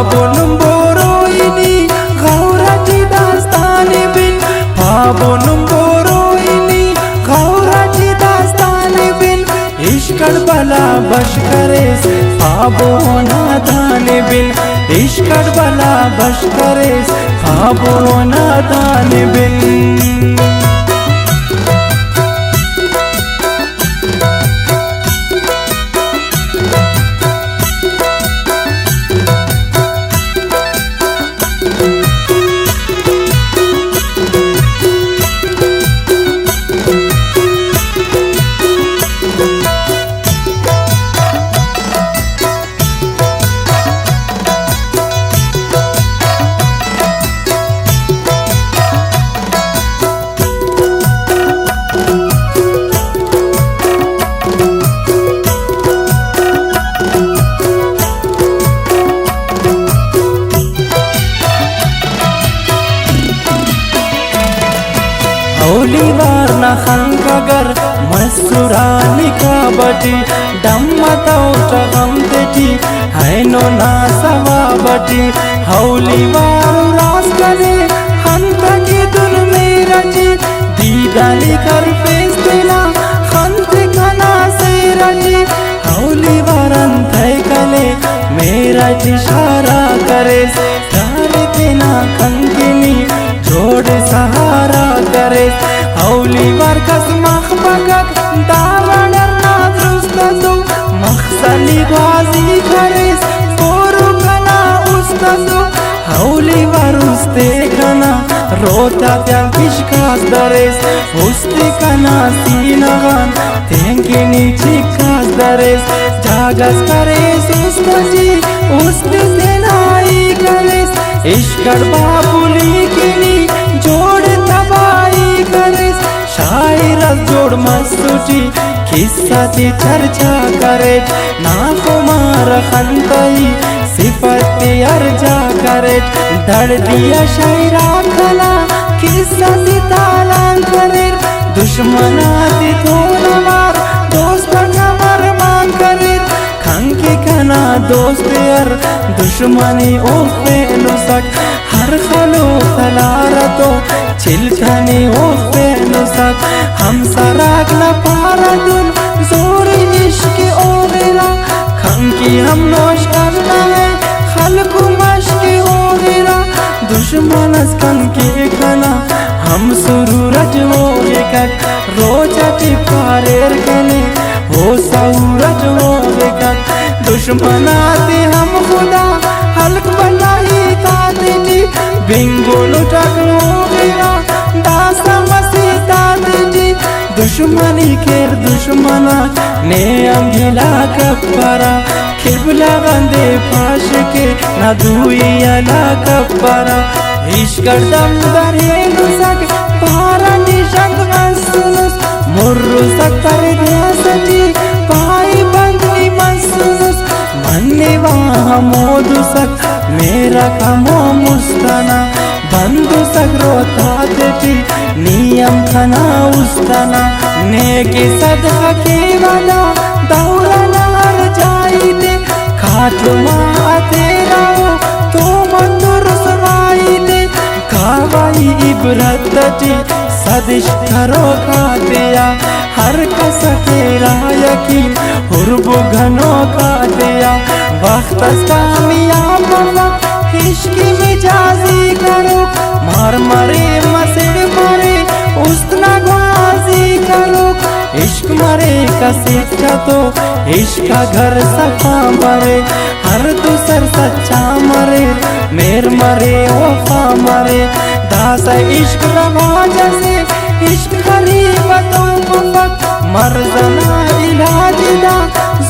Pabonum boroini gaurati dastani bin Pabonum boroini gaurati dastani bin Ishkar bala bash kares Pabona dani bin Ishkar bala bash kares Pabona dani bin Olivar na khankagar masurani ka bati dammata uta gamteti haino na savabati Olivar ras kare hanta ki dun meraji didali kar festela khante kana seraji Olivar anthai kale meraji shara kare tare tina kankini जोड़ सहारा करे Olivar kas makhbagak dawanar na drustazo makhsali gwazi kares poru kana ustazo Olivar uste kana rota tyam kishkas dares uste kana sinagan tenkini chikas dares jagas kares ustaji uste senai kares ishkar babuli kini जोड़ तबाई करेस शायर जोड़ मस्तुटी किस्सा ती चर्चा करे ना कुमार खंतई सिफत अर्जा करे धड़ दिया शायरा खला किस्सा ती तालान करे दुश्मना ती थोनवार दोस्त नमर मान करे खंकी कना दोस्त यार दुश्मनी ओफे नुसक हर खलो तलारतो चिलखनी ओफे नुसक हम सराग न पारदुन जोरी इश्क ओगेरा खंकी हम नोश करना है खलकु मश्क ओगेरा दुश्मन खंकी खना हम सुरूरज ओगेकक रोजटी पारेर कने हो सऊरज ओगेकक दुश्मनाती हम खुदा हल्क बनाई ताती बिंगोलो टकलो गिरा दासा मसीता दी दुश्मनी केर दुश्मना ने अंगिला कपरा खिबला गंदे पाश के ना दुइया ला कपरा इश्कर दम दरे नुसक पारा निशंग मंसुनुस मुर्रु सकर ध्यासती पाई बंदनी मंसुनुस मन्ने वहाँ मोदुसक मेरा कमो मुस्तना बंदु सगरो ताती नियम खना उस्तना नेके सदका के वाला दौरा नार जाई दे खातमा तेरा तो मंदुर सवाई दे कावाई इबरतती सदिश करो खातिया हर कस तेरा यकीन हुरबु घनो खातिया वक्त कामयाब वक्त इश्की मिजाजी करो मार मरे मसड़ मरे उस्तना ग्वाजी करो इश्क मरे का सिक्का तो इश्क का घर सफा मरे हर दूसर सच्चा मरे मेर मरे वफा मरे दास इश्क रवाज से इश्क गरीबतों मफक मर्जना इलाजिदा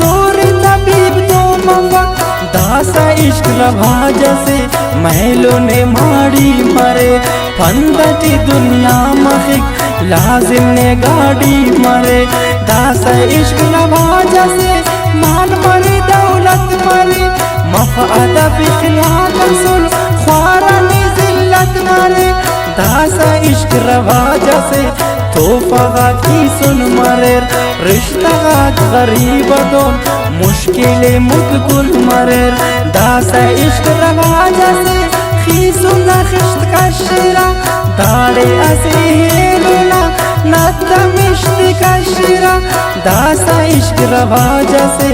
जोर तबीब तो मफक दास इश्क रवाज से महलों ने माड़ी मरे फंदटी दुनिया महिक लाजिम ने गाड़ी मरे दास इश्क रवाज से माल मरे दौलत मरे मफअदा बिखलाक सुल ख्वारा ने जिल्लत नारे दास इश्क रवाज से तो फगा की सुन मरेर रिश्ता गरीब दोन मुश्किल मुतकुल मरेर दास इश्क रवाजा से खीसुना खिश्त का शिरा दाड़े असे हेलुला नत्ता मिश्त का शिरा दासा इश्क रवाजा से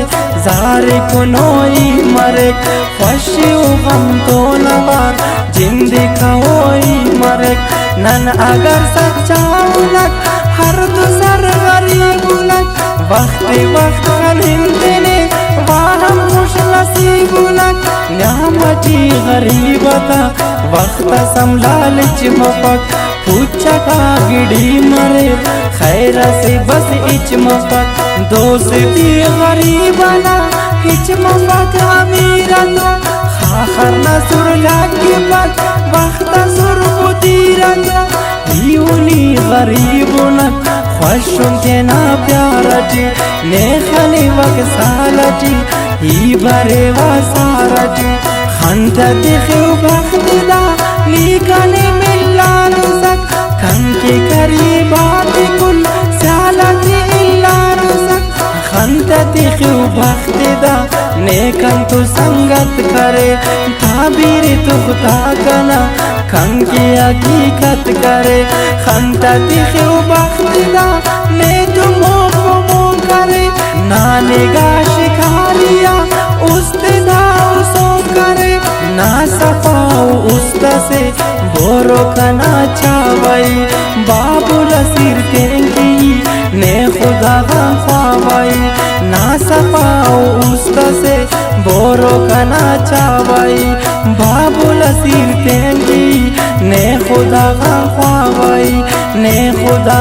जारे को नोई मरे खुशी गम तो नवार जिंदगी का होई मरे नन अगर सच्चा उलक हर दूसर गरीब उलक वक्त हिंदने वाहम खुश नसीब उलक न्यामती गरीबता वक्त समलालच मफक पूछा का गिड़ी मरे खैर से बस इच मफक दोस्ती गरीबना हिच मफक अमीरना खाखर नसुर लागी बक वक्त सुर बुदीरना यूनी गरीबना खुशुन के ना प्यारटी नेखली वक सालटी ही बरे वसारटी खंता दिखो बख्तिला लीकने मिला रुसक खन के करीबात कुल सालती इल्ला रुसक खंता दिखो बख्तिदा नेकन तो संगत करे ताबीर तो खुदा कना खन की हकीकत करे खंता दिखो बख्तिदा ने तुम हो करे नाने गा शिकारिया उस्तिदा उसो करे ना सफाओ उस्ता से बोरो कना चावई बाबुल सिर तेंगी ने खुदा ख्वावई ना सफाओ उस्ता से बोरो कना चावई बाबुल सिर तेंगी ने खुदा ख्वावई ने खुदा